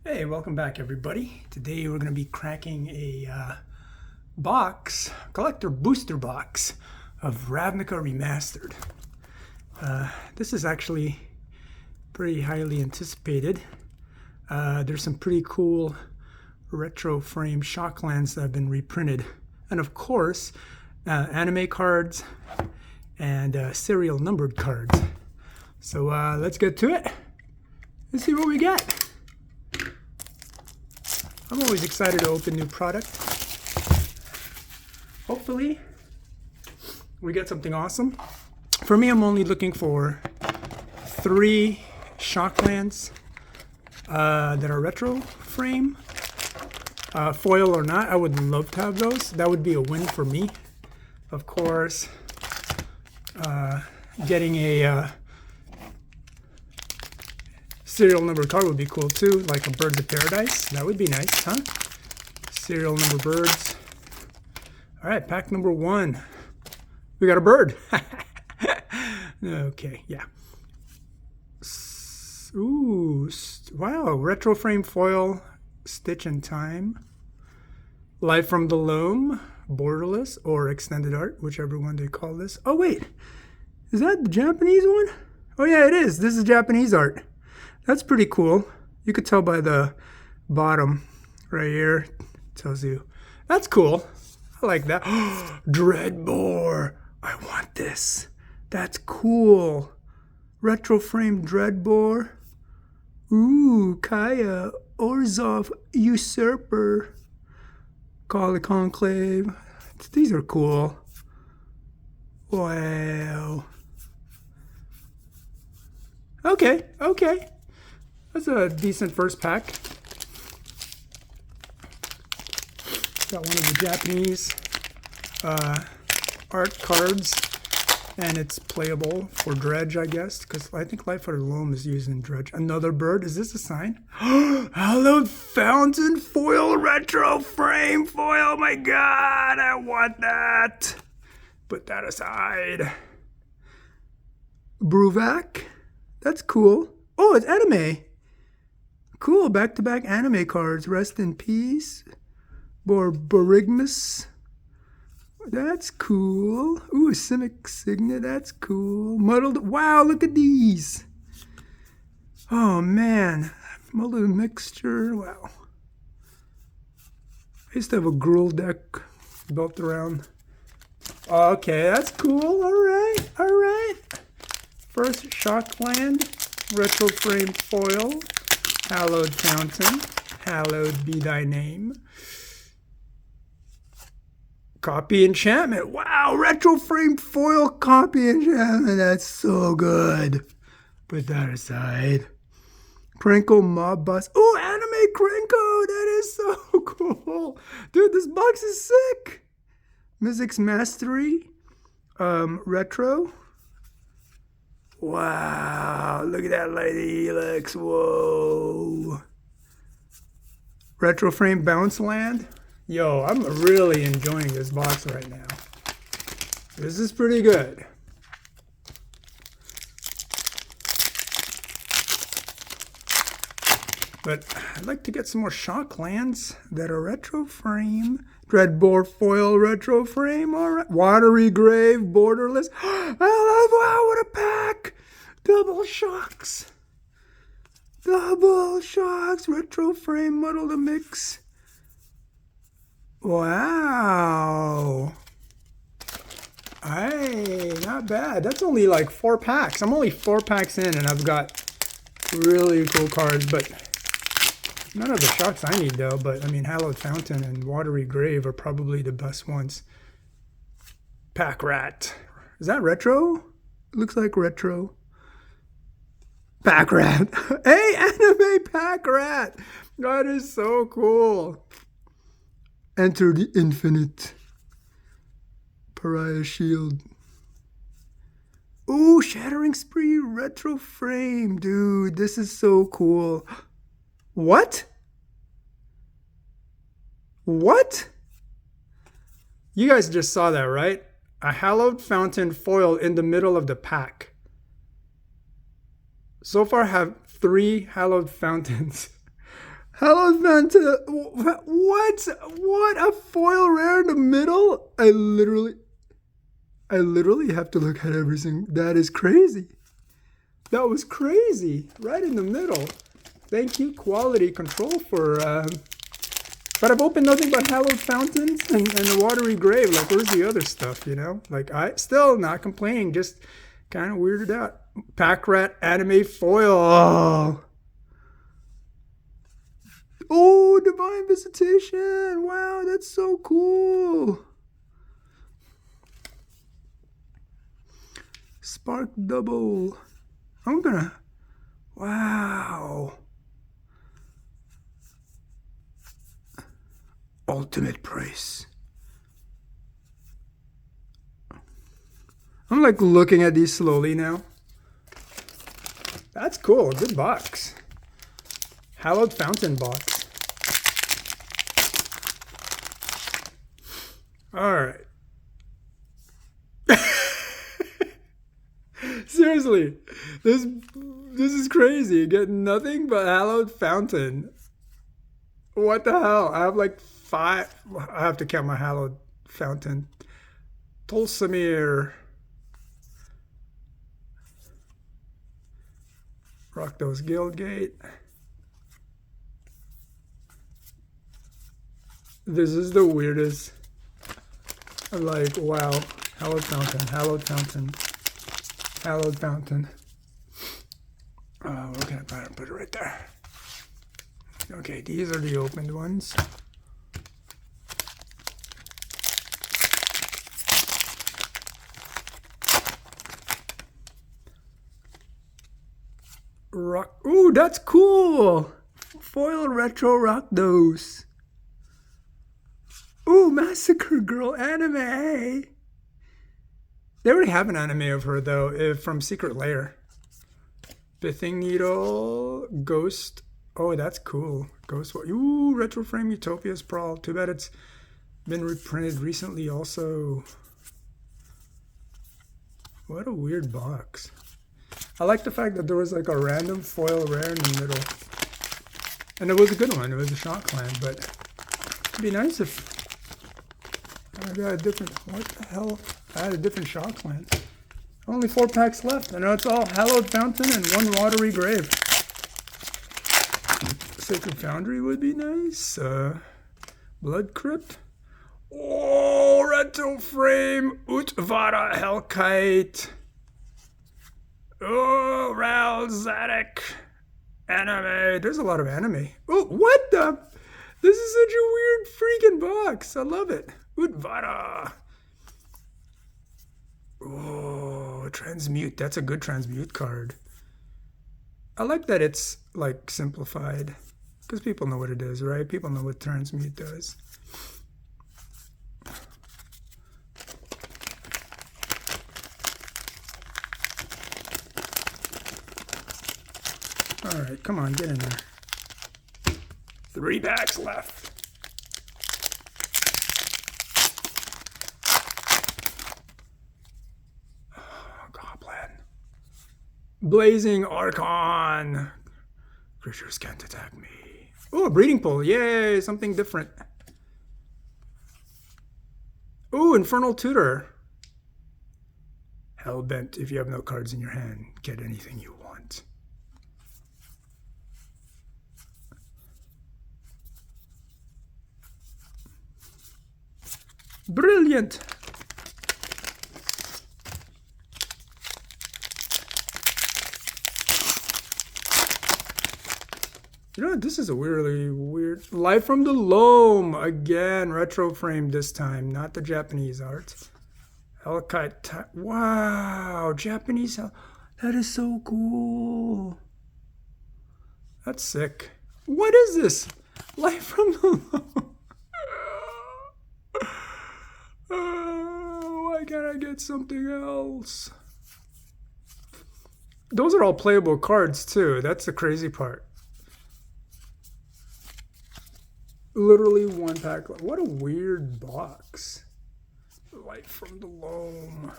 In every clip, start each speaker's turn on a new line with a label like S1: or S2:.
S1: Hey, welcome back everybody. Today we're going to be cracking a collector booster box of Ravnica Remastered. This is actually pretty highly anticipated. There's some pretty cool retro frame Shocklands that have been reprinted. And of course, anime cards and serial numbered cards. So let's get to it. Let's see what we get. I'm always excited to open new product. Hopefully, we get something awesome. For me, I'm only looking for 3 Shocklands that are retro frame. Foil or not, I would love to have those. That would be a win for me. Of course, getting a serial number card would be cool too, like a Birds of Paradise. That would be nice, huh? Serial number birds. All right, pack number 1. We got a bird. Okay, yeah. Ooh, wow, retro frame foil, Stitch in Time. Life from the Loam, borderless, or extended art, whichever one they call this. Oh wait, is that the Japanese one? Oh yeah, it is. This is Japanese art. That's pretty cool. You could tell by the bottom right here. It tells you. That's cool. I like that. Dreadbore. I want this. That's cool. Retro frame Dreadbore. Ooh, Kaya. Orzhov Usurper. Call the Conclave. These are cool. Wow. Okay. That's a decent first pack. Got one of the Japanese art cards, and it's playable for Dredge, I guess, because I think Life of the Loam is used in Dredge. Another bird. Is this a sign? Hallowed Fountain foil retro frame foil. Oh my god, I want that. Put that aside. Bruvac. That's cool. Oh, it's anime. Cool, back-to-back anime cards. Rest in peace. Borborygmus. That's cool. Ooh, Simic Signet. That's cool. Muddled. Wow, look at these. Oh, man. Muddled Mixture. Wow. I used to have a Gruul deck built around. Okay, that's cool. All right. First Shockland. Retro frame foil. Hallowed Fountain, hallowed be thy name. Copy Enchantment. Wow, retro frame foil copy enchantment. That's so good. Put that aside. Crinkle Mob Bus. Oh, anime Crinko. That is so cool. Dude, this box is sick. Mythic's Mastery. Retro. Wow, look at that lady helix. Whoa. Retro frame Bounce Land. Yo, I'm really enjoying this box right now. This is pretty good. But I'd like to get some more Shocklands that are retro frame. Dreadbore foil retro frame. All right. Watery Grave borderless. Wow, what a pack. Double shocks. Retro frame muddle to mix. Wow. Hey, not bad. That's only like 4 packs. I'm only 4 packs in and I've got really cool cards, but none of the shocks I need though. But I mean, Hallowed Fountain and Watery Grave are probably the best ones. Pack Rat. Is that retro? It looks like retro. Pack Rat. Hey, anime Pack Rat. That is so cool. Enter the Infinite. Pariah Shield. Ooh, Shattering Spree retro frame. Dude, this is so cool. What? You guys just saw that, right? A Hallowed Fountain foil in the middle of the pack. So far, I have 3 Hallowed Fountains. Hallowed Fountain. What? What? A foil rare in the middle? I literally have to look at everything. That is crazy. That was crazy. Right in the middle. Thank you, quality control, for... but I've opened nothing but Hallowed Fountains and a Watery Grave. Like, where's the other stuff, you know? Like, I still not complaining. Just kind of weirded out. Pack Rat Anime Foil. Oh. Oh, Divine Visitation. Wow, that's so cool. Spark Double. I'm gonna... Wow. Ultimate Price. I'm like looking at these slowly now. That's cool. Good box. Hallowed Fountain box. All right. Seriously, this is crazy. You get nothing but Hallowed Fountain. What the hell? I have like 5. I have to count my Hallowed Fountain. Tolsamir. Rakdos Guildgate. This is the weirdest. I'm like, wow. Hallowed Fountain, Hallowed Fountain, Hallowed Fountain. We're gonna put it right there. Okay, these are the opened ones. Rock. Ooh, that's cool. Foil Retro Rakdos. Ooh, Massacre Girl anime. They already have an anime of her though, from Secret Lair. Pithing Needle, Ghost. Oh, that's cool. Ghost. Ooh, Retro Frame Utopia Sprawl. Too bad it's been reprinted recently also. What a weird box. I like the fact that there was like a random foil rare in the middle. And it was a good one. It was a Shock Clan, but it'd be nice if I got a different... What the hell? I had a different Shock Clan. Only 4 packs left. And it's all Hallowed Fountain and 1 Watery Grave. Sacred Foundry would be nice. Blood Crypt. Oh, Retro Frame. Utvara Hellkite. Oh, Ral Zadok. Anime. There's a lot of anime. Oh, what the? This is such a weird freaking box. I love it. Utvara. Oh, Transmute. That's a good Transmute card. I like that it's like simplified. Because people know what it is, right? People know what Transmute does. All right, come on, get in there. 3 packs left. Oh, Goblin. Blazing Archon. Creatures can't attack me. Oh, a breeding pool. Yay, something different. Oh, Infernal Tutor. Hellbent. If you have no cards in your hand, get anything you want. Brilliant. You know, this is a really weird... Life from the Loam. Again, retro frame this time, not the Japanese art. Hellkite. Wow, Japanese. That is so cool. That's sick. What is this? Life from the Loam. Why can't I get something else? Those are all playable cards too. That's the crazy part. Literally 1 pack. What a weird box. Light from the Loam.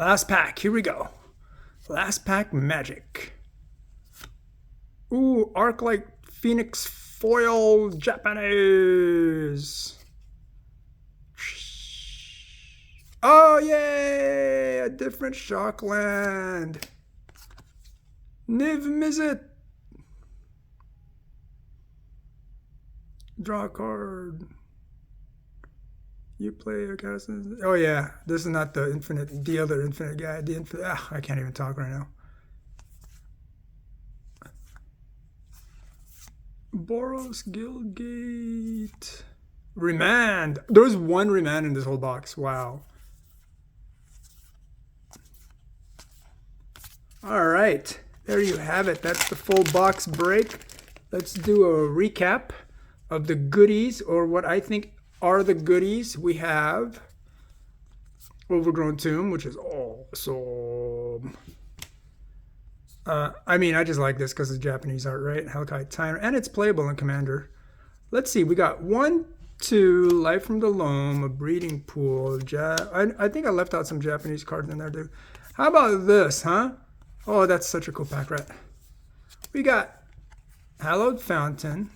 S1: Last pack. Here we go. Last pack magic. Ooh, Arc-like Phoenix foil Japanese. Oh, yay! A different Shockland. Niv Mizzet. Draw a card. You play a cast. Oh, yeah. This is not the infinite, the other infinite guy. The infinite. I can't even talk right now. Boros Guildgate. Remand. There was one remand in this whole box. Wow. All right. There you have it. That's the full box break. Let's do a recap of the goodies, or what I think are the goodies. We have Overgrown Tomb, which is awesome. I mean, I just like this because it's Japanese art, right? Hellkite Timer, and it's playable in Commander. Let's see, we got 1, 2, Life from the Loam, a Breeding Pool. I think I left out some Japanese cards in there, too. How about this, huh? Oh, that's such a cool pack, right? We got Hallowed Fountain,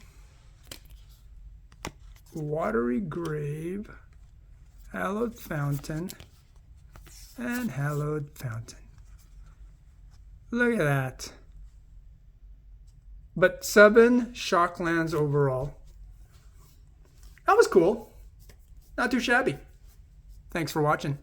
S1: Watery Grave, Hallowed Fountain, and Hallowed Fountain. Look at that. But 7 Shocklands overall. That was cool. Not too shabby. Thanks for watching.